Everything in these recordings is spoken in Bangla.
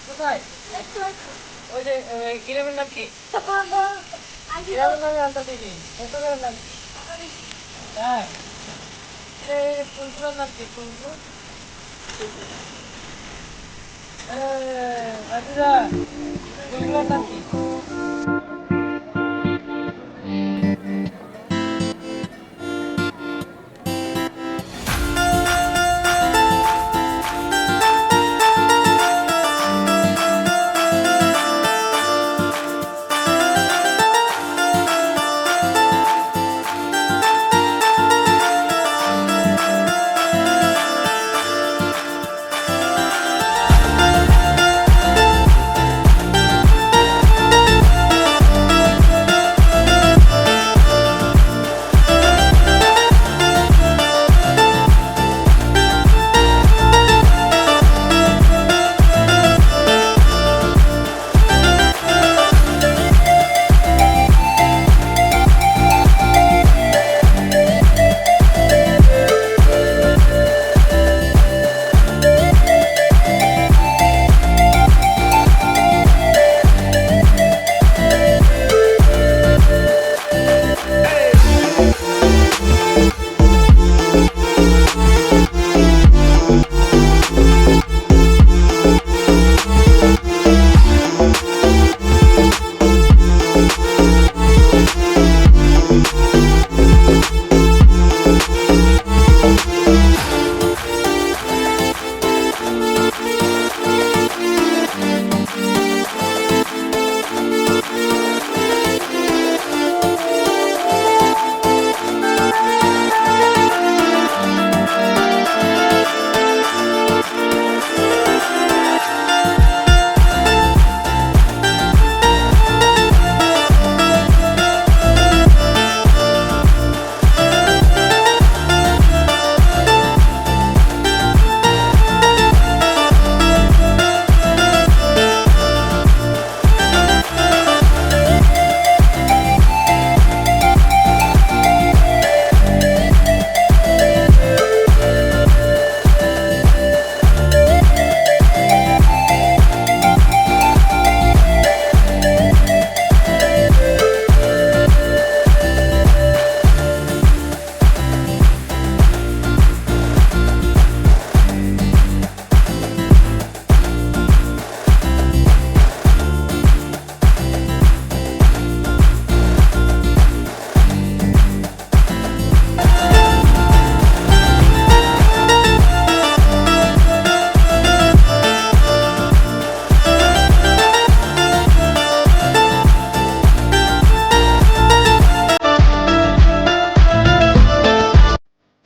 কোথায়? ওই যে গ্রামের নাম কি? গ্রামের নামে আনতে দিবি। গ্রামের নাম কি? হ্যাঁ। ফুলগুলোর নাম কি? ফুলগুলো? আচ্ছা, ফুলগুলোর নাম কি?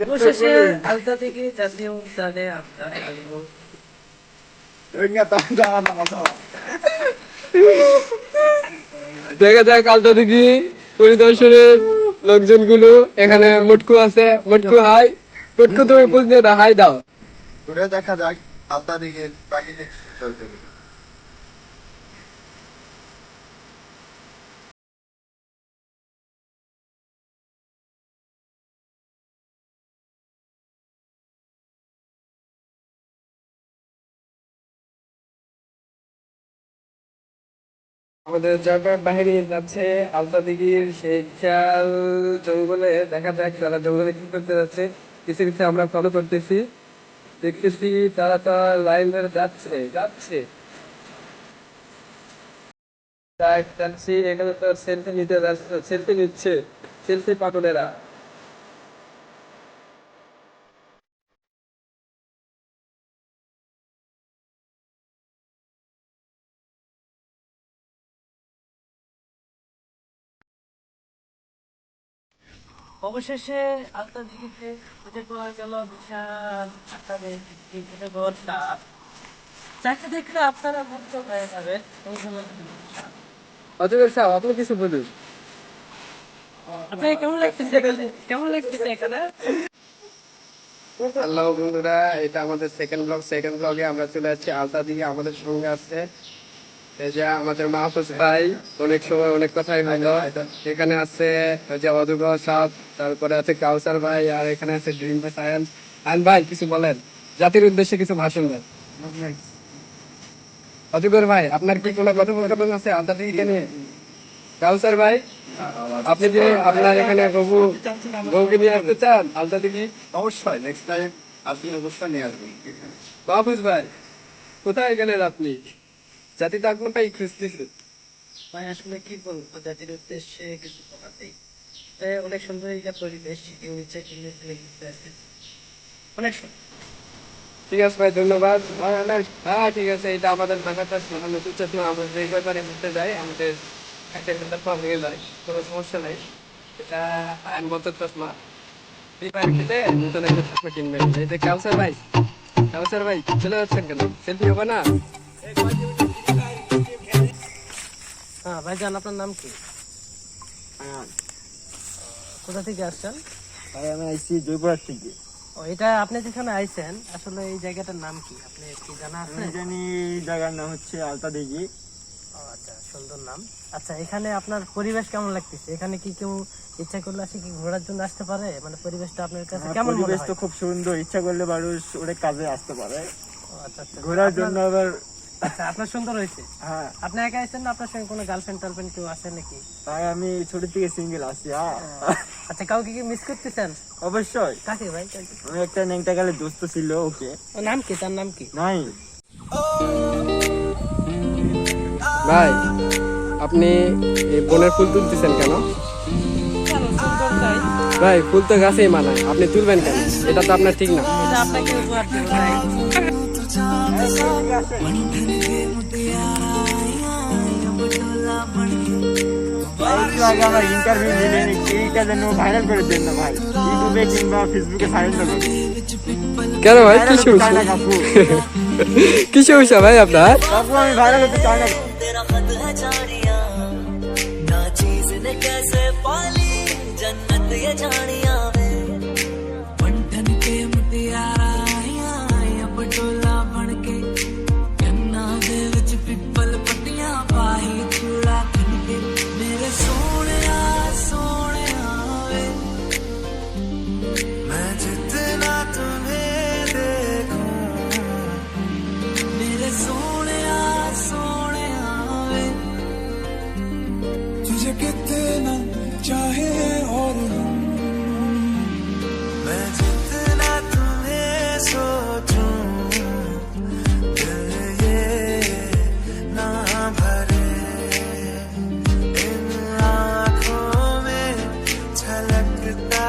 অবশেষে আলতা থেকে জাতীয় উদ্যানে আপনার আগমন। দেখা যাক আলতা দিঘি পরিদর্শনের লোকজনগুলো। এখানে মটকু আছে, মটকু হাই। মটকু তুমি বুঝলে না, হাই দাও। ঘুরে দেখা যাক আলতা দিঘির প্রাকৃতিক সৌন্দর্য। আমাদের জয়পুর বাহিনী যাচ্ছে আলতা দিঘির সেই খেয়াল জঙ্গলে। দেখা যাক তারা জঙ্গলে কি করতে যাচ্ছে। কিছু কিছু আমরা ফলো করতেছি, দেখতেছি তারা তো লাইন ধরে যাচ্ছে যাচ্ছে যাচ্ছি। এখানে তো সেলফি নিতে যাচ্ছে, সেলফি নিচ্ছে, সেলফি পাগলেরা। অবশেষে আলতা দিঘিতে খুঁজে পাওয়া গেল বিশাল আকারের একটি ঘরটা। যাকে দেখলে আপনারা মুগ্ধ হয়ে যাবেন। এইগুলো বিশাল। অত অত কিছু বলুন। আপনাকে কেমন লাগতেছে এখানে? কেমন লাগতেছে এখানে? হ্যালো বন্ধুরা, এটা আমাদের সেকেন্ড ব্লগ। সেকেন্ড ব্লগে আমরা চলে যাচ্ছি আলতা দিঘি। আমাদের সঙ্গে আছে এই যে আমাদের মাহফুজ ভাই, অনেক সময় অনেক কথাই হলো। এখানে আছে ওই যে অদুগর সাহ, তারপরে আছে কাউসার ভাই, আর এখানে আছে ড্রিম ভাই সায়ান। আইন ভাই কিছু বলেন, জাতির উদ্দেশ্যে কিছু ভাষণ দেন। অজগর ভাই, আপনার কি কোনো কথোপকথন আছে আলতা দিঘিকে নিয়ে? কাউসার ভাই, আপনি যে আপনার এখানে বউকে নিয়ে আসতে চান আলতা দিঘি? অবশ্যই নেক্সট টাইম আপনি অবশ্যই নিয়ে আসবেন। বাবুস ভাই, কোথায় গেলেন আপনি? জাতি তো আপনার খুঁজতেছে। ভাই আসলে কি বলবো, জাতির উদ্দেশ্যে কিছু বলার নেই। অনেক সুন্দর একটা পরিবেশ, কেউ ইচ্ছা কিনে ফেলে ঘুরতে আসে। অনেক সুন্দর। ঠিক আছে ভাই, ধন্যবাদ। হ্যাঁ ঠিক আছে, এটা আমাদের বাংলাটা নতুন চশমা। আমরা যে ব্যাপারে ঘুরতে যাই আমাদের একটা চশমা ভেঙে যায়, কোনো সমস্যা নেই। এটা আইনগত চশমা। রিপেয়ার খেতে নতুন একটা চশমা কিনবেন। এই যে কাউসার ভাই, কাউসার ভাই চলে যাচ্ছেন কেন? সেলফি হবে না? হ্যাঁ ভাইজান, আপনার নাম কি? কোথা থেকে আসছেন? ভাই আমি আইছি জয়পুরহাট থেকে। ও, এটা আপনি যেখানে আইছেন আসলে এই জায়গাটার নাম কি আপনি কি জানা আছে? আমি জানি এই জায়গার নাম হচ্ছে আলতা দিঘি। ও আচ্ছা, সুন্দর নাম। আচ্ছা, এখানে আপনার পরিবেশ কেমন লাগতেছে? এখানে কি কেউ ইচ্ছা করলে আসে কি ঘোরার জন্য আসতে পারে? মানে পরিবেশটা আপনার কাছে কেমন মনে পরিবেশ হয়? তো খুব সুন্দর, ইচ্ছা করলে মানুষ অনেক কাজে আসতে পারে ও আচ্ছা আচ্ছা, ঘোরার জন্য। আবার আচ্ছা, আপনার সুন্দর হয়েছে। হ্যাঁ, আপনি একা আছেন না আপনার সঙ্গে কোনো গার্লফ্রেন্ড টার্লফ্রেন্ড কেউ আছে নাকি? তাই আমি ছোট থেকে সিঙ্গেল আছি। আচ্ছা, কাউকে কি মিস করতেছেন? অবশ্যই। কাকে ভাই, কাকে? আমি একটা নেংটা গেলে দোস্ত ছিল, ওকে ও, নাম কি? তার নাম কি? নাই। ভাই, আপনি এই বনের ফুল তুলতেছেন কেন? সুন্দর তাই। ভাই, ফুল তো গাছেই মানায়, আপনি তুলবেন কেন? এটা তো আপনার ঠিক না। এটা আপনাকে উপহার দেবো ভাই। একটু আগে আমার ইন্টারভিউ নিলেন, এইটা যেন ভাইরাল করে দেন না ভাই, ইউটিউবে কিংবা ফেসবুকে ভাইরাল করবেন। কেন ভাই, কি চাই সমস্যা? না কাকু, কি সমস্যা ভাই আপনার? কাকু আমি ভাইরাল হতে চাই না। तेरा खत है जानिया ना चीज ने कैसे पाली जन्नत ये जानिया वे पंठन के मुटियारा आया पटोला बन के कन्ना दे विच पिपल पट्टियां पाही चूड़ा खन के मेरे सोनिया वे मैं जितना तुम्हें देखूं मेरे सोनिया वे तुझे कितना चाहे और मैं जितना तुम्हें सोचूं दिल ये ना भरे इन आँखों में छलकता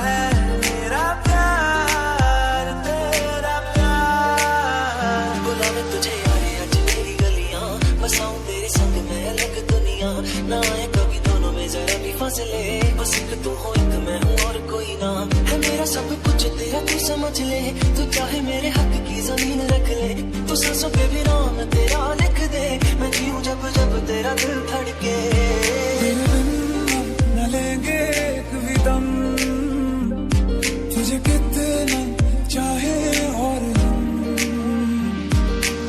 है मेरा प्यार तेरा प्यार बुलावे तुझे यारे आज मेरी गलियां बसाऊं तेरे संग मैं अलग दुनिया ना आए कभी दोनों में जरा भी फासले बस एक तू हो एक मैं हूँ और कोई ना है मेरा सब कुछ तेरा तू समझ ले तू चाहे मेरे हक की जमीन रख ले तू सांसों पे भी नाम तेरा लिख दे मैं जीऊं जब जब तेरा दिल धड़के तेरे बिन न लेंगे एक भी दम तुझे कितना चाहे और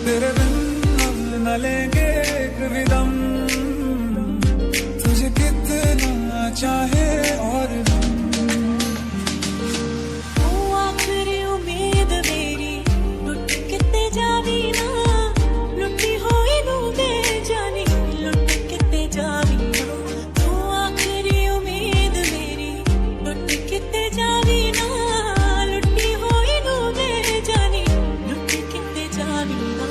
तेरे बिन न लेंगे एक भी दम तुझे कितना चाहे और तू आखिरी उम्मीद मेरी लुट किते जावी ना लुटी होई नू दे जानी लुट किते जावी ना तू आखिरी उम्मीद मेरी लुट किते जावी ना लुटी होई नू दे जानी लुट किते जावी ना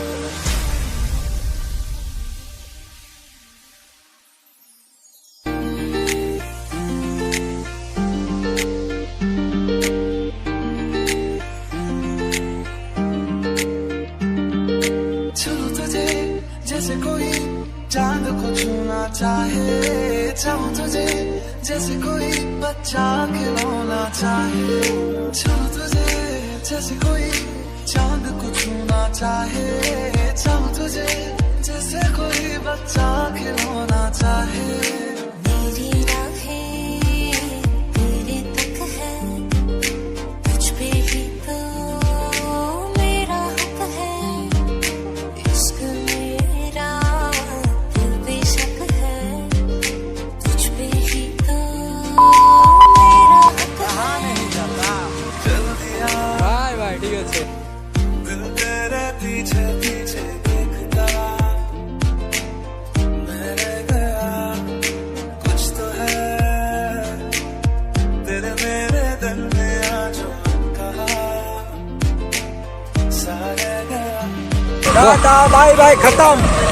छू तुझे जैसे कोई चांद को छूना चाहे चाहूं तुझे जैसे कोई बच्चा खिलौना चाहे छू तुझे जैसे कोई चांद को छूना चाहे चाहूं तुझे जैसे कोई बच्चा खिलौना चाहे मेरी राहें तेरे तक है तुझ पे ही तो मेरा हक है इश्क मेरा दिल बेशक है तुझ पे ही तो मेरा हक है ভাই ভাই ঠিক আছে। दिल तेरे पीछे पीछे पीछे देखता मैं रह गया कुछ तो है तेरे मेरे दिल में आज कहा सा रह गया टाटा बाय बाय खत्म